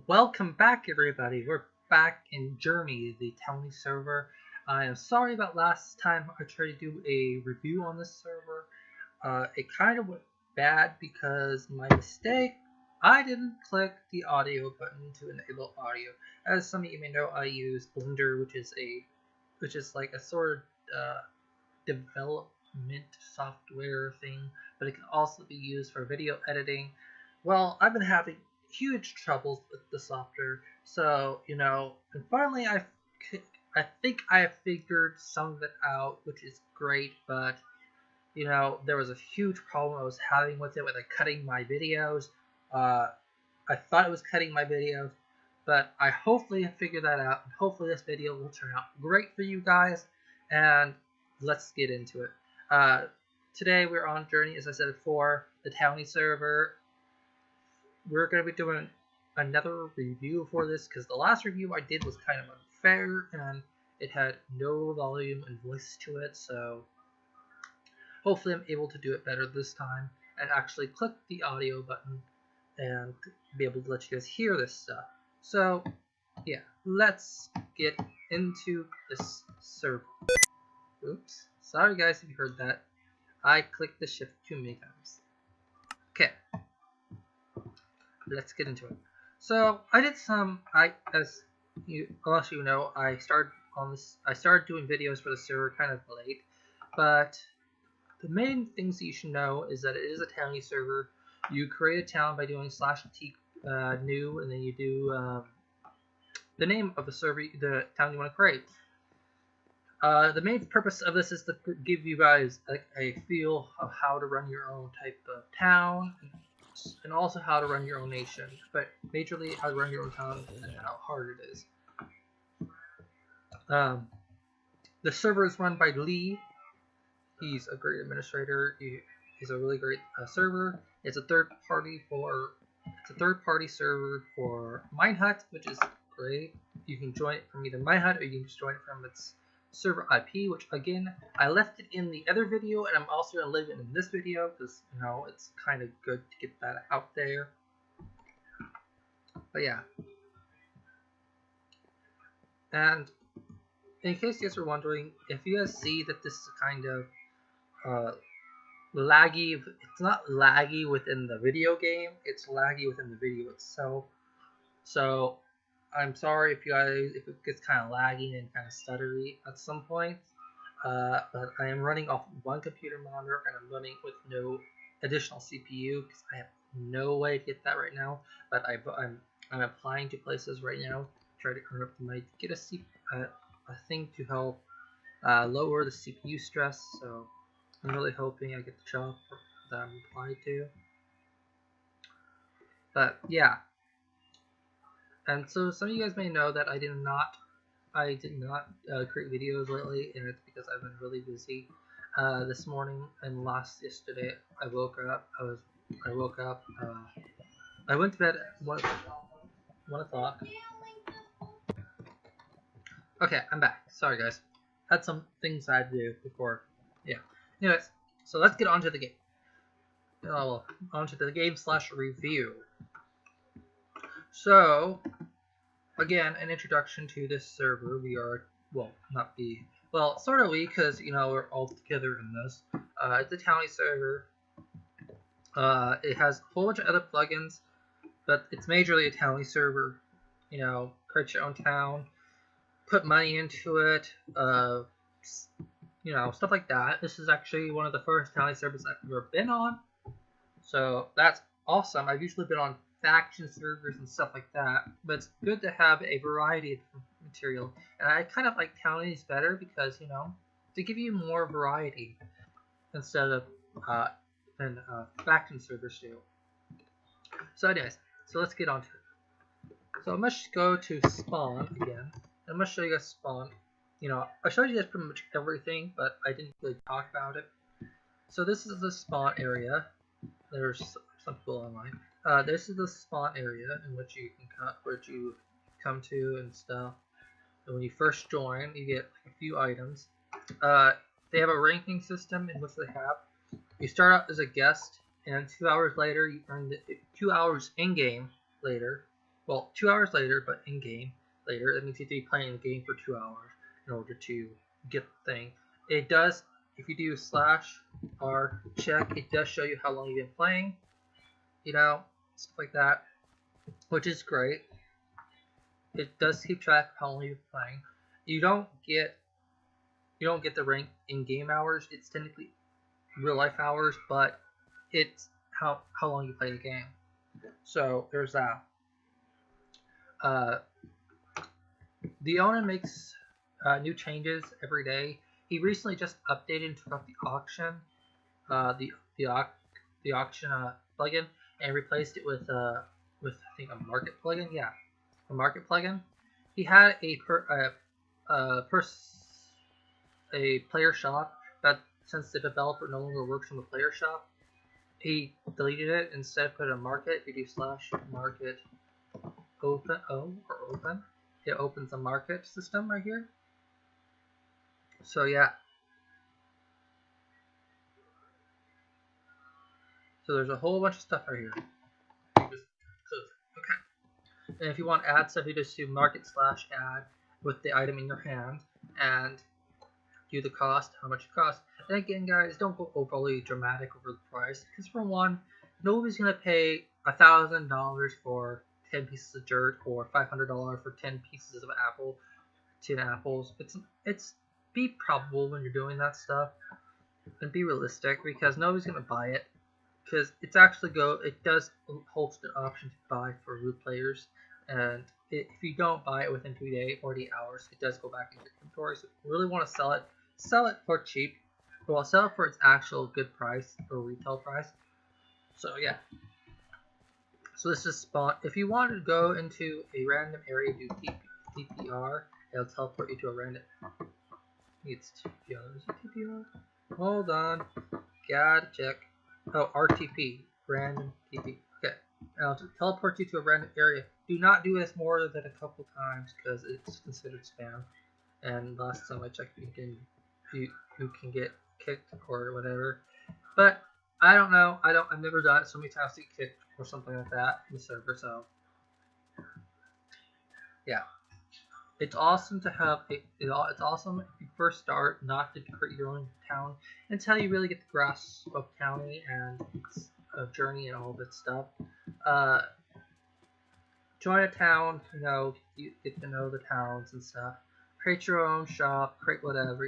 Welcome back, everybody. We're back in Journey, the Towny server. I am sorry about last time I tried to do a review on this server. It kind of went bad because my mistake. I didn't click the audio button to enable audio. As some of you may know, I use Blender, which is like a sort of development software thing, but it can also be used for video editing. Well, I've been having huge troubles with the software, so and finally I think I have figured some of it out, which is great, but there was a huge problem I was having with it, with like cutting my videos. I thought it was cutting my videos, but I hopefully have figured that out, and hopefully this video will turn out great for you guys, and let's get into it. Today we're on Journey, as I said before, the Towny server. We're going to be doing another review for this, because the last review I did was kind of unfair, and it had no volume and voice to it, so hopefully I'm able to do it better this time, and actually click the audio button and be able to let you guys hear this stuff. So yeah, let's get into this server. Oops, sorry guys if you heard that. I clicked the shift too many times. Okay, let's get into it. So I did some, unless you know, I started doing videos for the server kind of late, but the main things that you should know is that it is a Towny server. You create a town by doing /t new, and then you do the name of the server, the town you want to create. The main purpose of this is to give you guys a feel of how to run your own type of town, and also how to run your own nation, but majorly how to run your own town and how hard it is. The server is run by Lee. He's a great administrator. He's a really great server. It's a third party server for Minehut, which is great. You can join it from either Minehut, or you can just join it from its server IP, which again I left it in the other video, and I'm also gonna leave it in this video because it's kind of good to get that out there. But yeah, and in case you guys are wondering, if you guys see that this is kind of laggy, it's not laggy within the video game, it's laggy within the video itself. So I'm sorry if it gets kind of laggy and kind of stuttery at some point, but I am running off one computer monitor, and I'm running with no additional CPU because I have no way to get that right now. But I'm applying to places right now to try to earn up to get a thing to help lower the CPU stress. So I'm really hoping I get the job that I'm applied to. But yeah. And so some of you guys may know that I did not create videos lately, and it's because I've been really busy. This morning and yesterday, I woke up. I went to bed at 1 o'clock. Okay, I'm back. Sorry guys, had some things I had to do before. Yeah. Anyways, so let's get onto the game. Onto the game / review. So, again, an introduction to this server. We are, sort of because, we're all together in this. It's a Towny server. It has a whole bunch of other plugins, but it's majorly a Towny server. Create your own town, put money into it, stuff like that. This is actually one of the first Towny servers I've ever been on, so that's awesome. I've usually been on faction servers and stuff like that, but it's good to have a variety of material, and I kind of like Towny's better because they give you more variety instead of than faction servers do. So anyways, so let's get on to it. So I'm gonna go to spawn again. I'm gonna show you guys spawn. I showed you guys pretty much everything, but I didn't really talk about it. So this is the spawn area. There's some people online. This is the spawn area in which you come to and stuff. And when you first join, you get a few items. They have a ranking system in which they have. You start out as a guest, and 2 hours later, you earn 2 hours in game later. well, 2 hours later, but in game later. That means you have to be playing the game for 2 hours in order to get the thing. It does, if you do /r check, it does show you how long you've been playing, you know, stuff like that, which is great. It does keep track of how long you've been playing. You don't get the rank in game hours. It's technically real life hours, but it's how long you play the game. So there's that. The owner makes new changes every day. He recently just updated and took off the auction, the auction plugin, and replaced it with I think a market plugin. Yeah, a market plugin. He had a player shop, but since the developer no longer works on the player shop, he deleted it. Instead, put a market. If you do /market open, it opens a market system right here. So yeah. So there's a whole bunch of stuff right here. Okay. And if you want to add stuff, you just do market/add with the item in your hand and do the cost, how much it costs. And again, guys, don't go overly dramatic over the price, because for one, nobody's gonna pay $1,000 for 10 pieces of dirt or $500 for 10 pieces of 10 apples. It's be probable when you're doing that stuff and be realistic, because nobody's gonna buy it. Because it does hold the option to buy for root players, and if you don't buy it within 2 days, 48 hours, it does go back into your inventory. So if you really want to sell it for cheap. Well, sell it for its actual good price or retail price. So yeah. So this is spawn. If you want to go into a random area, do TPR. It'll teleport you to a random. It's TPR. Is it TPR? Hold on. Gotta check. Oh, RTP, random TP. Okay, now to teleport you to a random area, do not do this more than a couple times because it's considered spam. And last time I checked, you can get kicked or whatever. But I don't know. I've never done it so many times to get kicked or something like that in the server. So yeah. It's awesome to have it's awesome if you first start not to create your own town until you really get the grasp of Towny and its journey and all of its stuff. Join a town, you get to know the towns and stuff. Create your own shop, create whatever,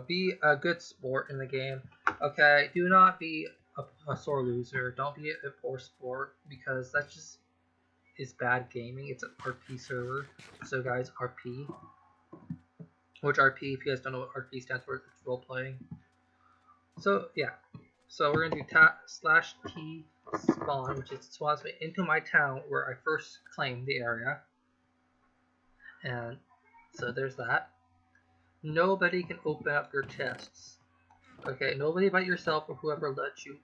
be a good sport in the game. Okay, do not be a sore loser. Don't be a poor sport, because that's just is bad gaming. It's an RP server. So guys, RP. Which RP, if you guys don't know what RP stands for, it's role playing. So yeah. So we're gonna do /t spawn, which spawns me into my town where I first claimed the area. And so there's that. Nobody can open up your chests. Okay, nobody but yourself or whoever lets you,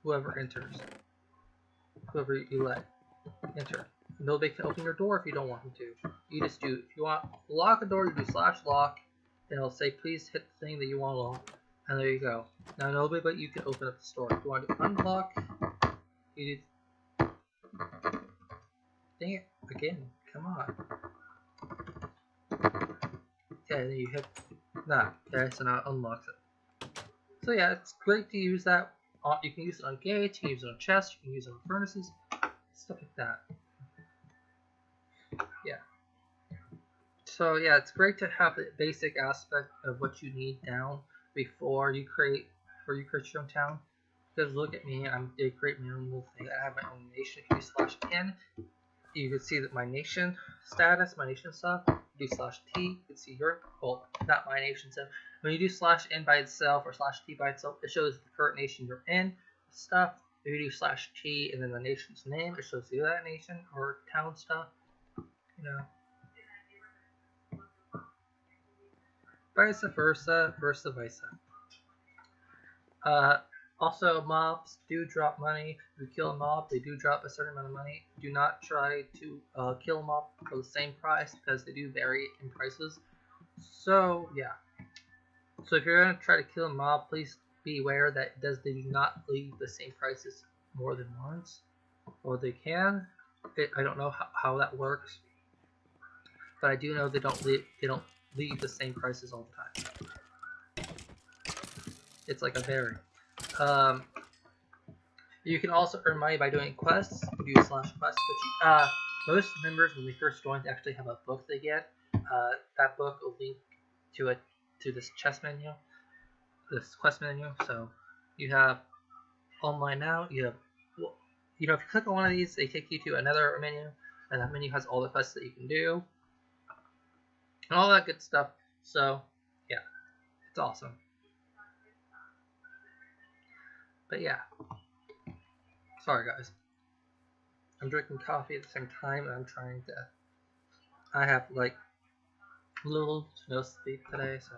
whoever enters. Whoever you let enter. Nobody can open your door if you don't want them to. You just do, if you want to lock a door, you do /lock, and it'll say please hit the thing that you want to lock, and there you go. Now nobody but you can open up the store. If you want to unlock, you do. Dang it, again, come on. Okay, then you hit that. Okay, so now it unlocks it. So yeah, it's great to use that. You can use it on gates, you can use it on chests, you can use it on furnaces, stuff like that. Yeah. So yeah, it's great to have the basic aspect of what you need down before you create your own town. Because look at me, I did create my own little thing. I have my own nation. If you do /n, you can see that my nation status, my nation stuff. You do /t, you can see your, well, not my nation stuff. When you do /n by itself or /t by itself, it shows the current nation you're in stuff. If you do /t and then the nation's name, it shows you that nation or town stuff. Vice versa, also, mobs do drop money. If you kill a mob, they do drop a certain amount of money. Do not try to kill a mob for the same price, because they do vary in prices. So yeah. So if you're gonna try to kill a mob, please be aware that they do not leave the same prices more than once, or they can. I don't know how that works, but I do know they don't leave the same prices all the time. It's like a vary. You can also earn money by doing quests. Do /quests, which most members when they first join actually have a book they get. That book will link to this chest menu, this quest menu. So you have online now. You have, if you click on one of these, they take you to another menu, and that menu has all the quests that you can do, and all that good stuff. So yeah, it's awesome. But yeah, sorry guys, I'm drinking coffee at the same time, and I'm trying to. I have like little to no sleep today, so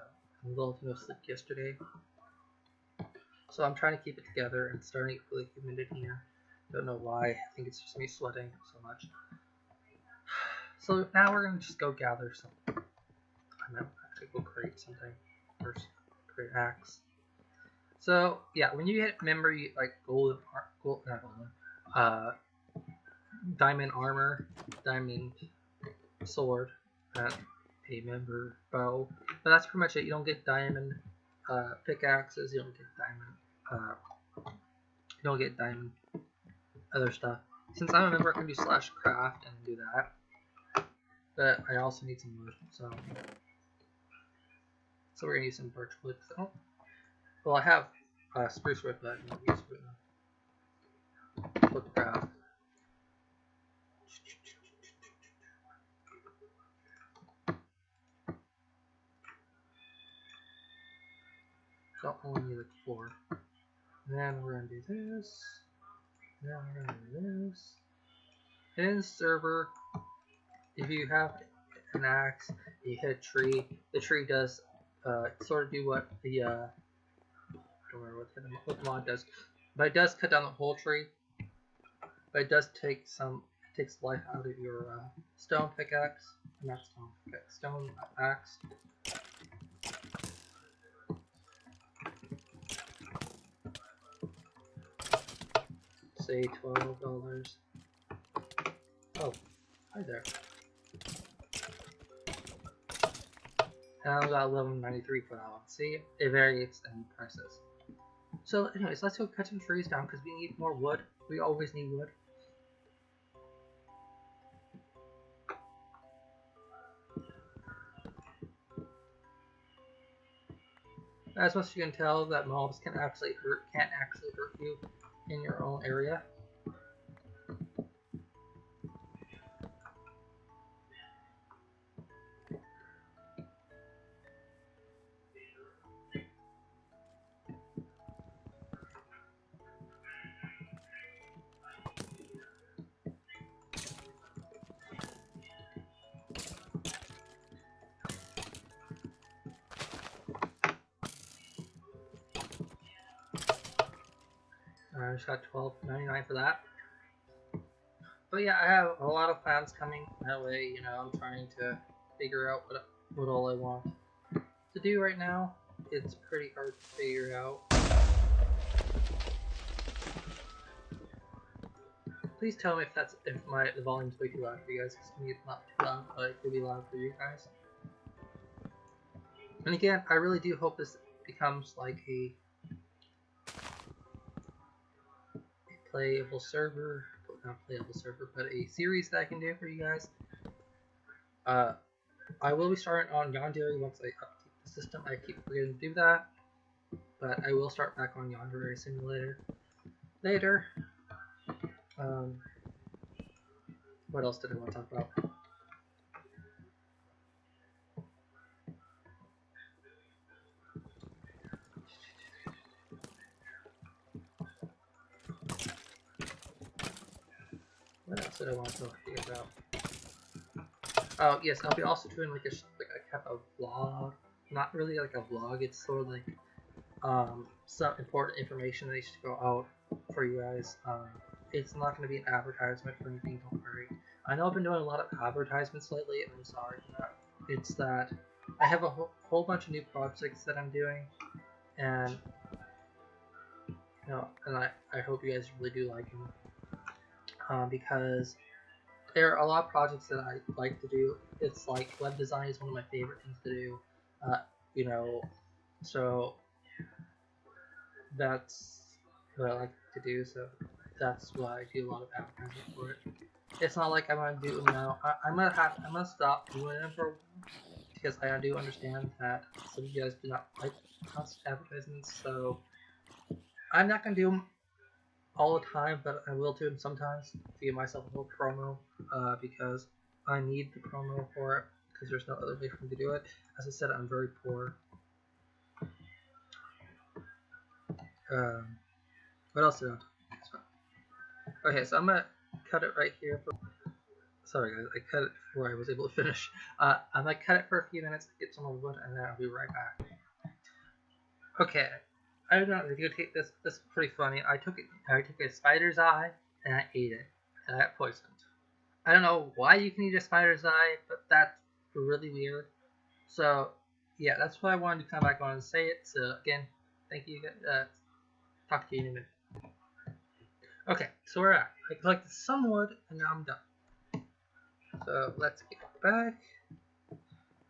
little to no sleep yesterday. So I'm trying to keep it together, and it's starting to get really humid in here. Don't know why. I think it's just me sweating so much. So now we're gonna just go gather some. I'm gonna actually go create something first. Create axe. So yeah, when you hit member, you like diamond armor, diamond sword, and a member bow. But that's pretty much it. You don't get diamond pickaxes. You don't get diamond. You don't get diamond other stuff. Since I'm a member, I can do /craft and do that. But I also need some wood, so we're gonna use some birch wood. So, well, I have spruce wood, but I'm gonna use woodcraft. So only need like 4. And then we're gonna do this. And then we're gonna do this. In server, if you have an axe, you hit a tree. The tree does sort of do what the I don't remember what the mod does, but it does cut down the whole tree. But it does take it takes life out of your stone pickaxe, not stone pickaxe, stone axe. Say $12. Oh, hi there. And I got $11.93 for that one. See, it varies in prices. So, anyways, let's go cut some trees down because we need more wood. We always need wood. As much as you can tell, that mobs can't actually hurt you in your own area. I just got $12.99 for that. But yeah, I have a lot of plans coming that way. I'm trying to figure out what all I want to do right now. It's pretty hard to figure out. Please tell me if the volume's way too loud for you guys. Because to me it's not too loud, but it could be loud for you guys. And again, I really do hope this becomes like a playable server, not playable server, but a series that I can do for you guys. I will be starting on Yandere once I update the system. I keep forgetting to do that, but I will start back on Yandere Simulator later. What else did I want to talk about? What else did I want to talk to you about? Oh yes, I'll be also doing like a kind of vlog. Not really like a vlog. It's sort of like some important information that needs to go out for you guys. It's not going to be an advertisement for anything. Don't worry. I know I've been doing a lot of advertisements lately, and I'm sorry for that. It's that I have a whole bunch of new projects that I'm doing, and And I hope you guys really do like him, because there are a lot of projects that I like to do. It's like web design is one of my favorite things to do. Uh, you know, so that's what I like to do. So that's why I do a lot of advertising for it. It's not like I'm gonna do it now. I'm gonna stop doing it for a while, because I do understand that some of you guys do not like constant advertisements. So I'm not gonna do them all the time, but I will do them sometimes to give myself a little promo, because I need the promo for it, because there's no other way for me to do it. As I said, I'm very poor. What else did I do? Okay, so I'm gonna cut it right here. Sorry guys, I cut it before I was able to finish. I'm gonna cut it for a few minutes, get some more wood, and then I'll be right back. Okay, I don't know if you take this. This is pretty funny. I took a spider's eye and I ate it, and I got poisoned. I don't know why you can eat a spider's eye, but that's really weird. So yeah, that's why I wanted to come back on and say it. So again, thank you. Talk to you in a minute. Okay, so we're at. I collected some wood, and now I'm done. So let's get back.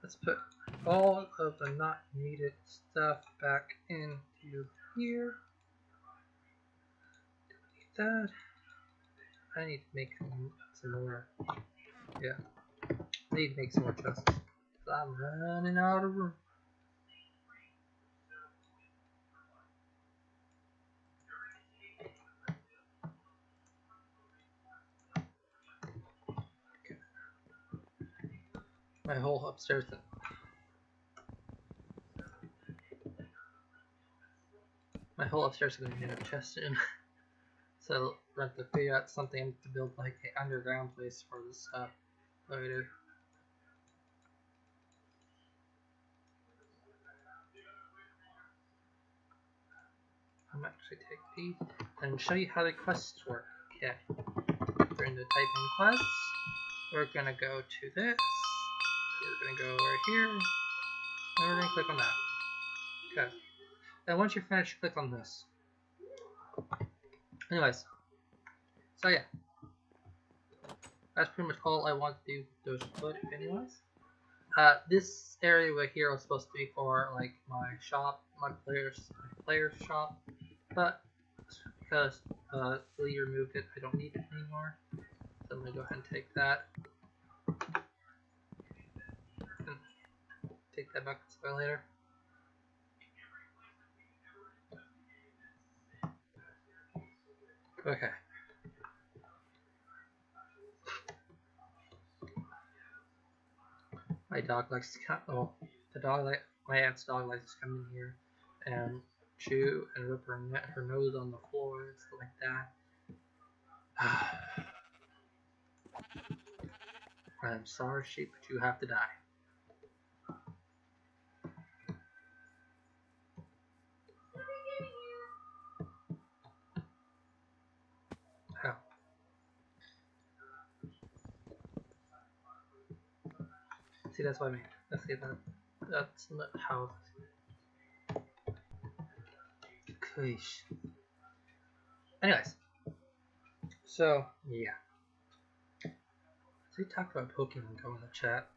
Let's put all of the not needed stuff back into here. Delete that. I need to make some more. Yeah, I need to make some more chests. I'm running out of room. Okay. My whole upstairs. My whole upstairs is gonna be in a chest soon. So we're going to figure out something to build like an underground place for this stuff later. I'm actually take these and show you how the quests work. Okay, we're going to type in quests. We're gonna go to this. We're gonna go right here, and we're gonna click on that. Okay. And once you're finished, click on this. Anyways, so yeah, that's pretty much all I want to do with those wood. Anyways, this area right here was supposed to be for like my shop, my player's shop, but because Lee removed it, I don't need it anymore. So I'm gonna go ahead and take that. And take that back to the later. Okay. My dog likes to come. Oh, my aunt's dog likes to come in here and chew and rip her nose on the floor and stuff like that. I'm sorry, sheep, but you have to die. How? See, that's what I mean. Let's see that. That's not how. Gosh. Anyways, so yeah. So we talked about Pokemon Go in the chat.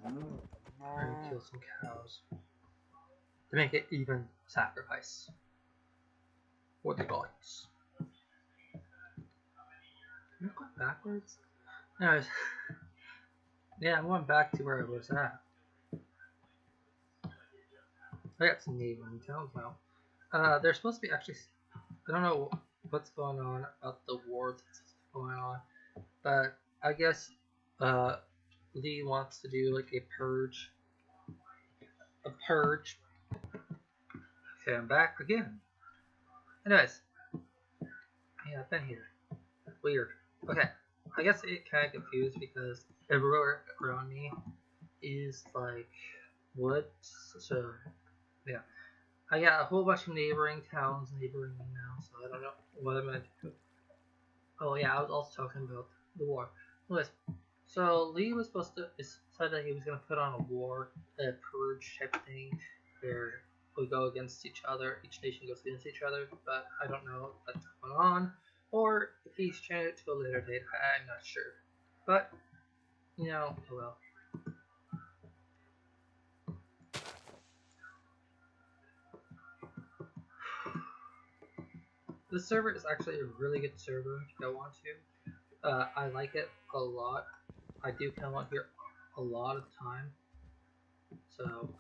I'm gonna kill some cows to make it even sacrifice for the gods. Am I going backwards? Anyways, yeah, I'm going back to where I was at. I got some neighboring towns now. They're supposed to be actually. I don't know what's going on about the war that's going on, but I guess Lee wants to do like a purge. A purge. Okay, I'm back again. Anyways, yeah, I've been here. Weird. Okay, I guess it kind of confused because everywhere around me is like woods. So yeah, I got a whole bunch of neighboring towns neighboring me now. So I don't know what I'm gonna do. Oh yeah, I was also talking about the war. Anyways, So Lee was supposed to said that he was going to put on a war, a purge type thing, where we go against each other. Each nation goes against each other, but I don't know if that's going on, or if he's changed it to a later date. I'm not sure, but oh well. The server is actually a really good server to go on to. I like it a lot. I do come on here a lot of the time. So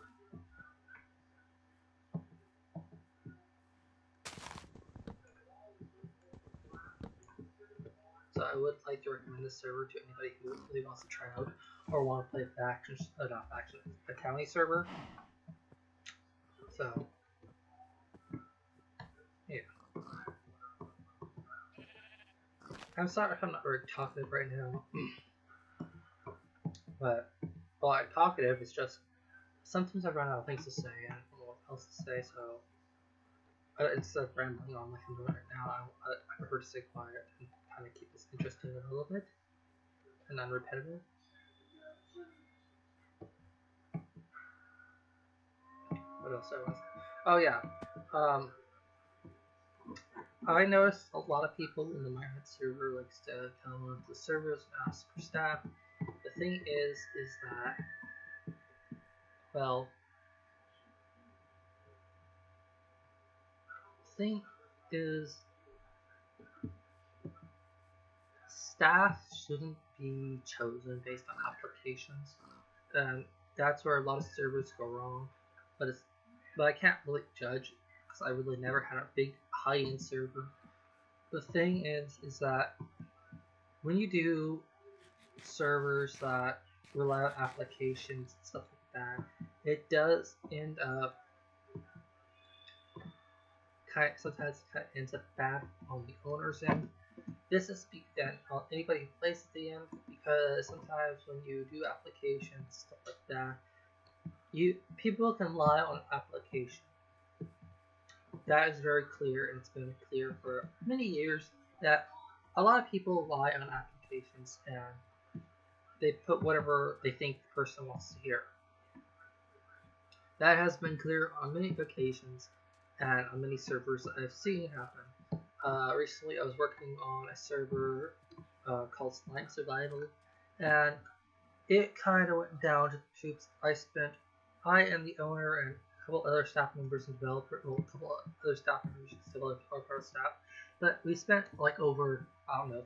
I would like to recommend this server to anybody who really wants to try out or want to play factions, not factions, a Towny server. So yeah. I'm sorry if I'm not very talkative right now. But well, I'm talkative, it's just sometimes I run out of things to say and I don't know what else to say, so instead of rambling on like I'm doing right now, I prefer to stay quiet and kind of keep this interesting a little bit and non-repetitive. What else I was? Oh yeah. I noticed a lot of people in the Minehut server likes to come onto the servers and ask for staff. The thing is that, well, the thing is, staff shouldn't be chosen based on applications. And that's where a lot of servers go wrong. But I can't really judge because I really never had a big high-end server. The thing is that when you do servers that rely on applications and stuff like that, it does end up sometimes ends up bad on the owner's end. This is then on anybody who plays at the end, because sometimes when you do applications stuff like that, people can lie on application. That is very clear, and it's been clear for many years that a lot of people lie on applications and they put whatever they think the person wants to hear. That has been clear on many occasions and on many servers that I've seen happen. Recently I was working on a server called Slime Survival, and it kind of went down to the tubes. I and the owner and a couple other staff members and developer, well, a couple other staff members and developers are part of staff, but we spent like over,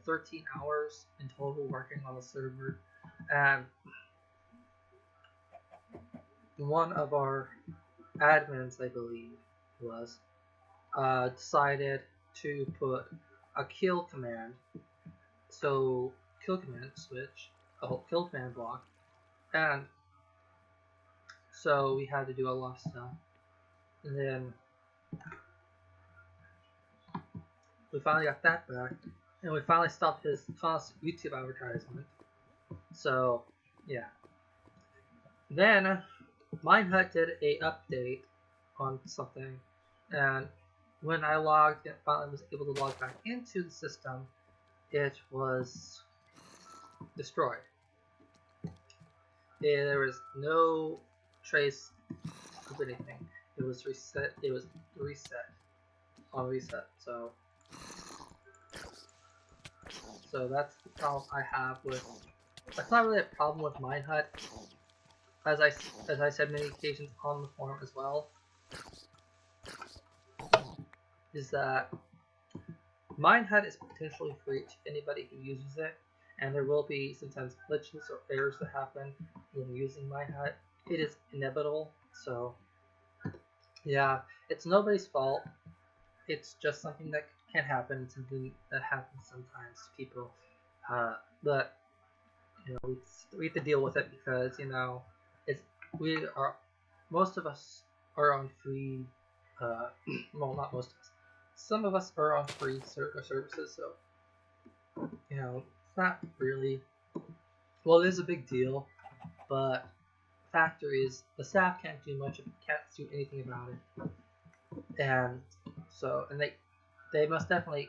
13 hours in total working on the server, and one of our admins, I believe it was, decided to put a kill command, so kill command switch, a whole kill command block, and so we had to do a lot of stuff, and then we finally got that back, and we finally stopped his constant YouTube advertisement. So yeah. Then Minehut did a update on something, and when I finally was able to log back into the system, it was destroyed. There was no trace of anything. It was reset. It was reset on reset. So that's the problem I have with. That's not really a problem with Minehut, as I said many occasions on the forum as well. Is that Minehut is potentially free to anybody who uses it, and there will be sometimes glitches or errors that happen when using Minehut. It is inevitable, so yeah, it's nobody's fault. It's just something that can happen, something that happens sometimes to people. But we have to deal with it because most of us are on free. Well, not most of us. Some of us are on free services, so it's not really. Well, it is a big deal, but the factor is the staff can't do much. Can't do anything about it, and they most definitely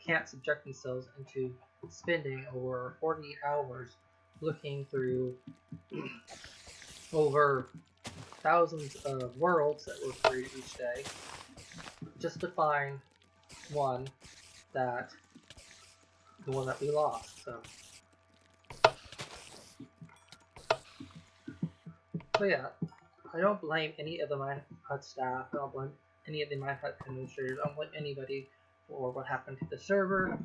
can't subject themselves into spending over 48 hours looking through over thousands of worlds that were created each day just to find one that the one that we lost. So, but yeah, I don't blame any of the Minehut staff. I don't blame any of the Minehut administrators. I don't blame anybody for what happened to the server.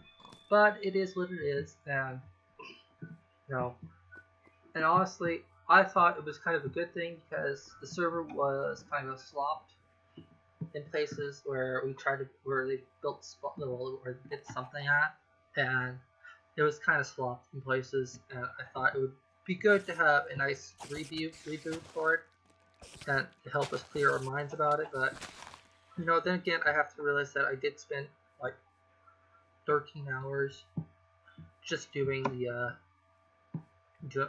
But it is what it is, and you know. And honestly, I thought it was kind of a good thing because the server was kind of slopped in places where they built or did something at, and it was kind of slopped in places. And I thought it would be good to have a nice reboot for it, and to help us clear our minds about it. But you know, then again, I have to realize that I did spend like 13 hours just doing the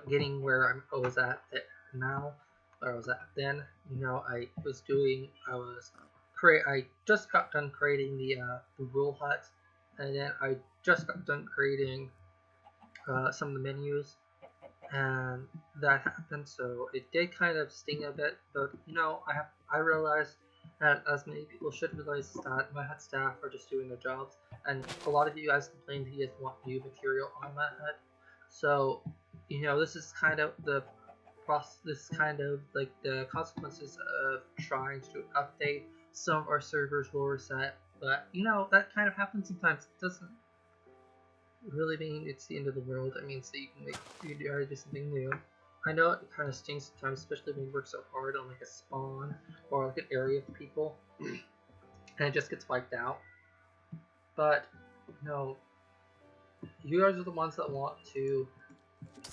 getting where I was at now, where I was at then. You know, I just got done creating the rule hut, and then I just got done creating some of the menus, and that happened. So it did kind of sting a bit, but you know, I realized, and as many people should realize, that my hut staff are just doing their jobs, and a lot of you guys complained that you guys want new material on my hut. So you know, this is kind of the process. This is kind of like the consequences of trying to update. Some of our servers will reset, but you know, that kind of happens sometimes. It doesn't really mean it's the end of the world. It means that you can do something new. I know it kind of stings sometimes, especially when you work so hard on like a spawn or like an area of people, and it just gets wiped out. But you know, you guys are the ones that want to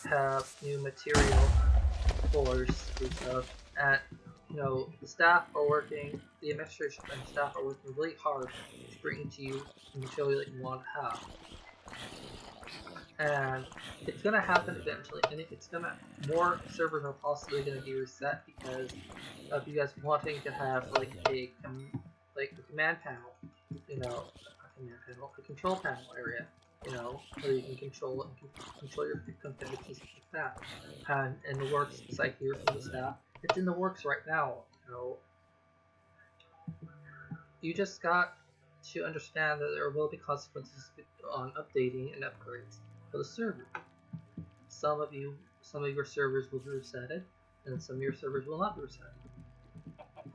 have new material for stuff, and you know, the administration and staff are working really hard to bring to you the material that you want to have. And it's gonna happen eventually, and more servers are possibly gonna be reset because of you guys wanting to have like a command panel, you know, a command panel, a control panel area, you know, where you can control your config and stuff like that. And in the works, as I hear from the staff, it's in the works right now. You know, you just got to understand that there will be consequences on updating and upgrades for the server. Some of your servers will be resetted, and some of your servers will not be resetted.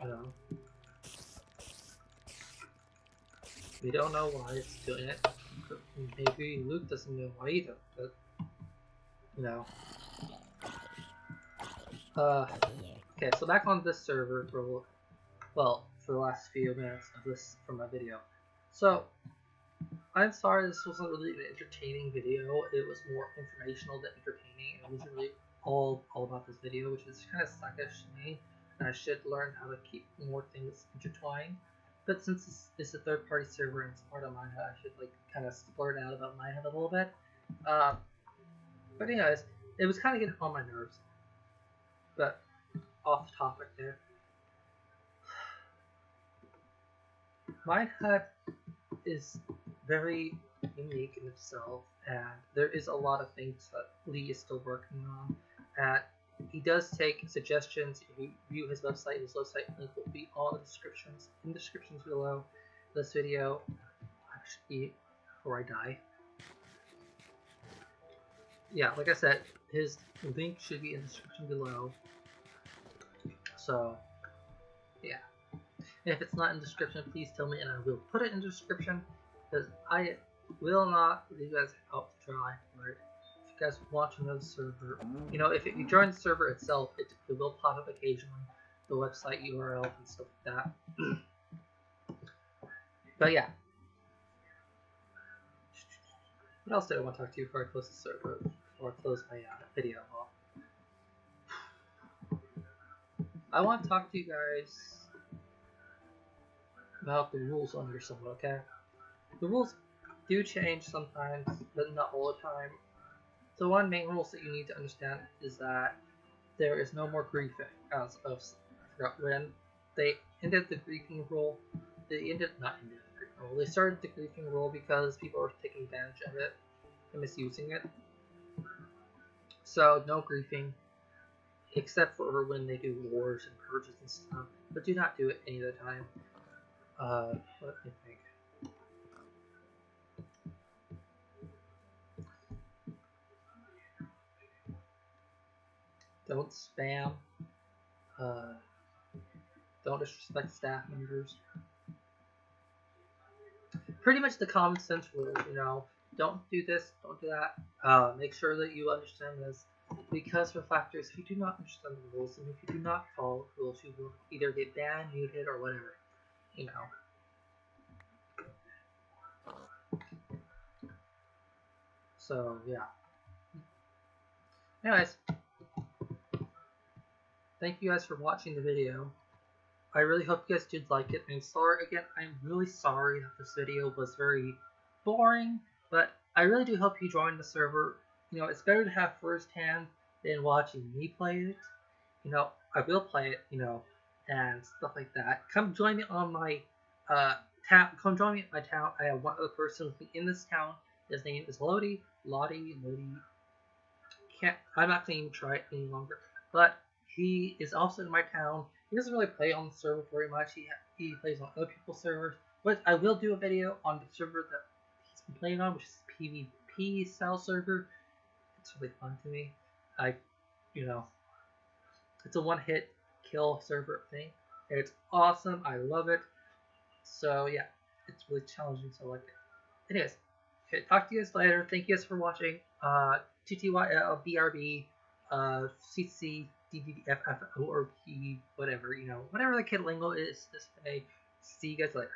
You know, we don't know why it's doing it. Maybe Luke doesn't know why either, but you know. Okay, so back on this server for the last few minutes of this from my video. So I'm sorry this wasn't really an entertaining video. It was more informational than entertaining. It wasn't really all about this video, which is kind of suckish to me. And I should learn how to keep more things intertwined. But since it's a third-party server and it's part of Minehut, I should like kind of splurt out about Minehut a little bit. But anyways, it was kind of getting on my nerves. But off topic there. Minehut is very unique in itself, and there is a lot of things that Lee is still working on. And he does take suggestions. If you view his website link will be all in the descriptions below this video. I should eat before I die. Yeah, like I said, his link should be in the description below. So, yeah. And if it's not in the description, please tell me and I will put it in the description, because I will not leave you guys out to dry for it. If you guys want to know the server, you know, if you join the server itself, it will pop up occasionally, the website URL and stuff like that. But yeah. What else did I want to talk to you before I close the server, before I close my video off? I want to talk to you guys about the rules under someone, okay? The rules do change sometimes, but not all the time. So one main rule that you need to understand is that there is no more griefing. As of, I forgot when they ended the griefing rule. They started the griefing rule because people were taking advantage of it and misusing it. So no griefing, except for when they do wars and purges and stuff. But do not do it any other time. Let me think. Don't spam. Uh, don't disrespect staff members. Pretty much the common sense rules, you know. Don't do this, don't do that. Make sure that you understand this. Because for factors, if you do not understand the rules and if you do not follow the rules, you will either get banned, muted, or whatever. You know. So, yeah. Anyways, thank you guys for watching the video. I really hope you guys did like it. And sorry, again, I'm really sorry that this video was very boring, but I really do hope you join the server. You know, it's better to have firsthand than watching me play it. You know, I will play it, you know, and stuff like that. Come join me on my town. Come join me at my town. I have one other person with me in this town. His name is Lodi. Lodi. I'm not going to even try it any longer. But he is also in my town. He doesn't really play on the server very much. He plays on other people's servers. But I will do a video on the server that he's been playing on, which is PvP style server. It's really fun to me. You know, it's a one-hit kill server thing. It's awesome. I love it. So yeah, it's really challenging. So I like it. Anyways, okay, talk to you guys later. Thank you guys for watching. TTYL, BRB, CC, DDFF, ORP, whatever, you know, whatever the kid lingo is this day. See you guys later.